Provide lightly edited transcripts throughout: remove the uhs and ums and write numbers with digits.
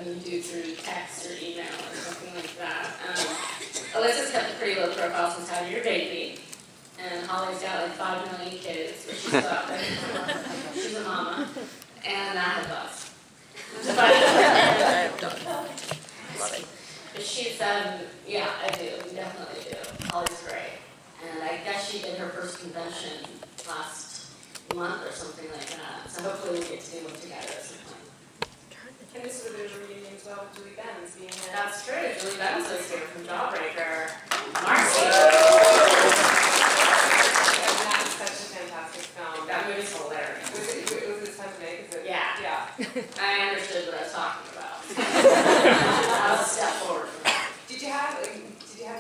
than you do through text or email or something like that. Alyssa's kept a pretty low profile since having your baby. And Holly's got like 5 million kids, which she's still out there. She's a mama. And I have us. But she said, yeah, I do, definitely do. Holly's great. And I guess she did her first convention last month or something like that. So hopefully we'll get to do one together at some point. And this is a bit of a reunion as well with Julie Benz being here. That's true. Julie Benz is here from Jawbreaker. Marcy. That's such a fantastic film. That movie's hilarious. Was it fun to make? Yeah. Yeah. I understood what I was talking about. That was a step forward for me. Did you have the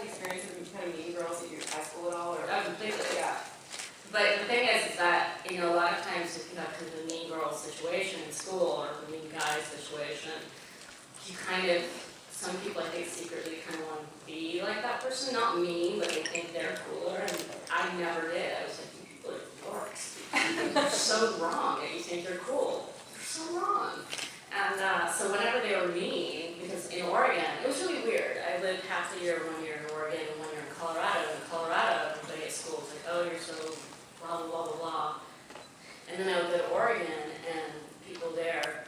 experience of kind of Mean Girls at your high school at all? Or? Completely. Yeah. But the thing is that, you know, a lot of times if you have kind of a mean girl situation in school or a mean guy situation, you kind of, some people I think secretly kind of want to be like that person. Not mean, but they think they're cooler. And I never did. I was like, you people are dorks. You're so wrong that you think you're cool. You're so wrong. And so whenever they were mean, because in Oregon, it was really weird. I lived half the year, 1 year in Oregon and 1 year in Colorado. And in Colorado, everybody at school was like, oh, you're so blah, blah, blah, blah, blah. And then I would go to Oregon, and people there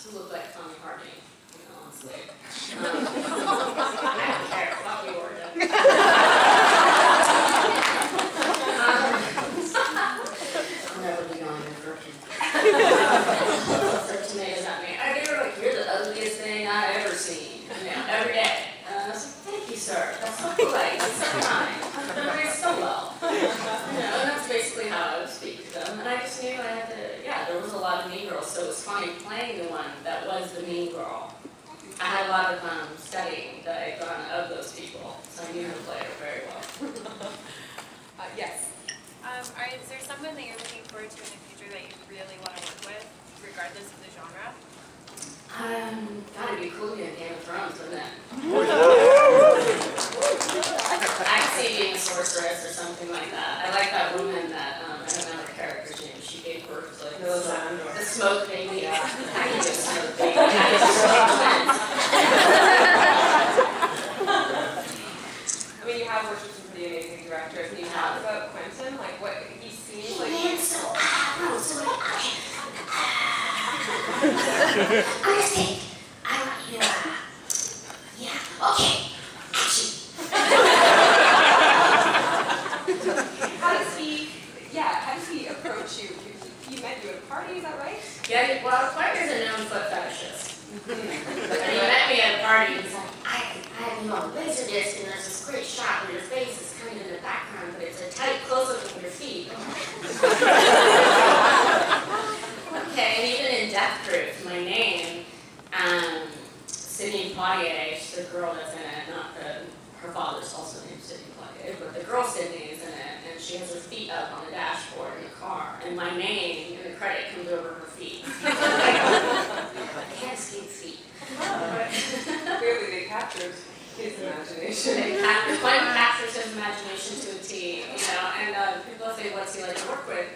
who looked like Tommy Hardy, you know, honestly. I don't care. Fuck you, Oregon. I'll never be going there for tomatoes at me. They were like, you're the ugliest thing I've ever seen. You know, every day. And I was like, thank you, sir. That's so polite. That's so kind. You're doing so well. You know, and that's basically how I would speak to them. And I just knew I had to, yeah, there was a lot of mean girls. So it was funny playing the one that was the mean girl. I had a lot of studying that I'd done of those people. So I knew how to play her very well. Yes. Is there someone that you're looking forward to in the future that you really want to work with, regardless of the genre? God, it'd be cool to be in Game of Thrones, wouldn't it? I could see being a sorceress or something like that. I like that woman that, I don't know her character's name, she gave birth to like the smoke baby. I can do a smoke baby. I can just make twins. I mean, you have worked with some pretty amazing directors, and you talked about Quentin, like what he seems like. Honestly, I want you to, yeah, okay, action. How does he approach you? He met you at a party, is that right? Yeah, well, Quentin's a known foot fetishist. And he met me at a party, and he's like, I have you on a laser disc, and there's this great shot where your face is kind of in the background, but it's a tight close-up of your feet. Okay, and even in Death Proof, my name, Sydney Poitier, she's the girl that's in it, not her father's also named Sydney Poitier, but the girl Sydney is in it, and she has her feet up on the dashboard in the car, and my name in the credit comes over her feet. I can't escape feet. Clearly they captured his imagination. Quentin captures his imagination to a T, you know, and people say, what's he like to work with?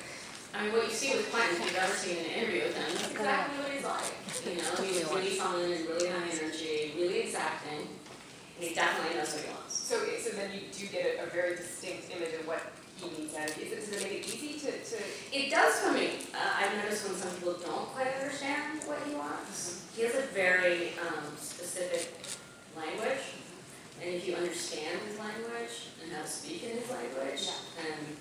I mean, what you see with Quentin, if you've ever seen an interview with him, that's exactly what he's like. You know, he's really fun and really high energy, really exacting, and he definitely knows what he wants. So then you do get a very distinct image of what he needs out of you. Does it make it easy to... It does for me. I've noticed when some people don't quite understand what he wants. He has a very specific language, and if you understand his language and how to speak in his language, then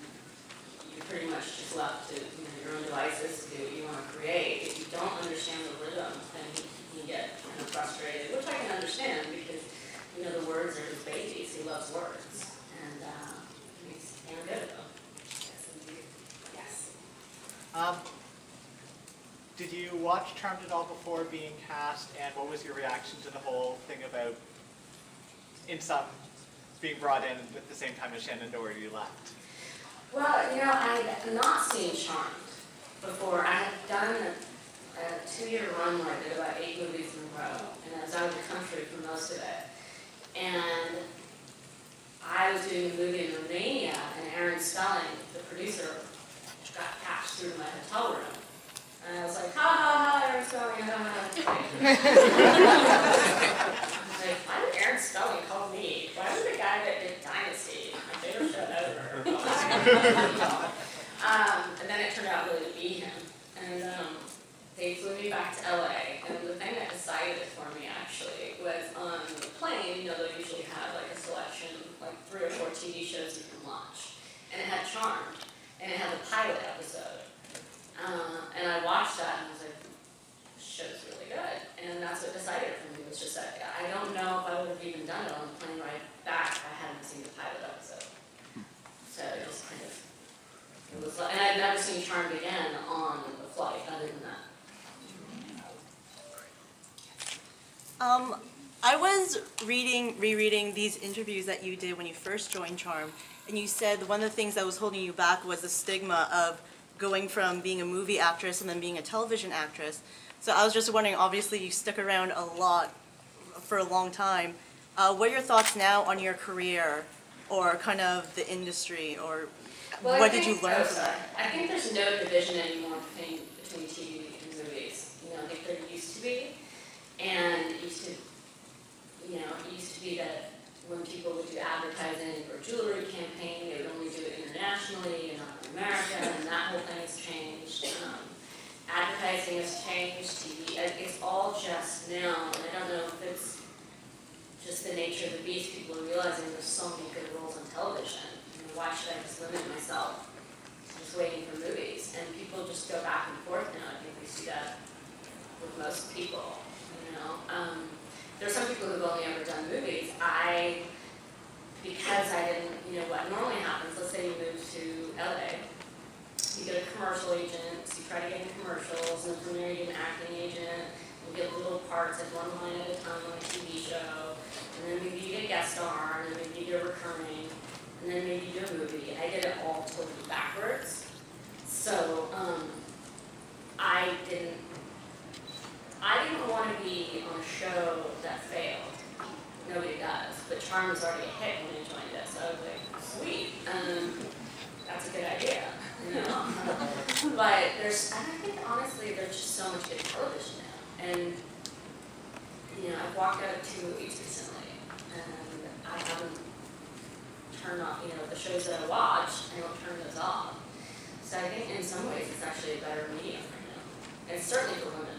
you're pretty much just left to your own devices to do what you want to create. If you don't understand the rhythm, then you get kind of frustrated, which I can understand because, you know, the words are his babies. He loves words. And he's damn good at them. Yes, indeed. Yes. Did you watch Charmed at all before being cast, and what was your reaction to the whole thing about, in some, being brought in at the same time as Shannon Doherty left? Well, you know, I had not seen Charmed before. I had done a 2-year run where I did about 8 movies in a row, and I was out of the country for most of it. And I was doing a movie in Romania, and Aaron Spelling, the producer, got patched through my hotel room. And I was like, ha ha ha, Aaron Spelling, ha ha ha. I was like, why did Aaron Spelling call me? Why was the guy that did Dynasty, my favorite show ever? And then it turned out really to be him. And they flew me back to LA, and the thing that decided it for me actually was on the plane, they'll usually have like a selection, like 3 or 4 TV shows you can watch. And it had Charmed, and it had the pilot episode. And I watched that and I was like, this show's really good. And that's what decided it for me, was just that I don't know if I would have even done it on the plane ride back if I hadn't seen the pilot episode. So it just kind of, it was, and I'd never seen Charmed again on the flight other than that. I was rereading these interviews that you did when you first joined Charm, and you said one of the things that was holding you back was the stigma of going from being a movie actress and then being a television actress. So I was just wondering, obviously you stuck around a lot for a long time. What are your thoughts now on your career, or kind of the industry, or what did you learn from that? I think there's no division anymore between TV and movies. I think there used to be. And it used to be that when people would do advertising or jewelry campaign, they would only do it internationally and not in America, and that whole thing has changed. Advertising has changed, TV, it's all just now, and I don't know if it's just the nature of the beast. People are realizing there's so many good roles on television. Why should I just limit myself to just waiting for movies? And people just go back and forth now. I think we see that with most people. There's some people who've only ever done movies. Because I didn't, what normally happens, let's say you move to LA, you get a commercial agent, so you try to get in commercials, and from there you get an acting agent, you get little parts at one line at a time on a TV show, and then maybe you get a guest star, and then maybe you do a recurring, and then maybe you do a movie. I did it all totally backwards. So I didn't want to be on a show that failed. Nobody does. But Charm was already a hit when I joined it, so I was like, sweet, that's a good idea, But I think honestly, there's just so much good television now. And, I've walked out of 2 movies recently, and I haven't turned off, the shows that I watch, I don't turn those off. So I think in some ways it's actually a better medium right now. And certainly for women.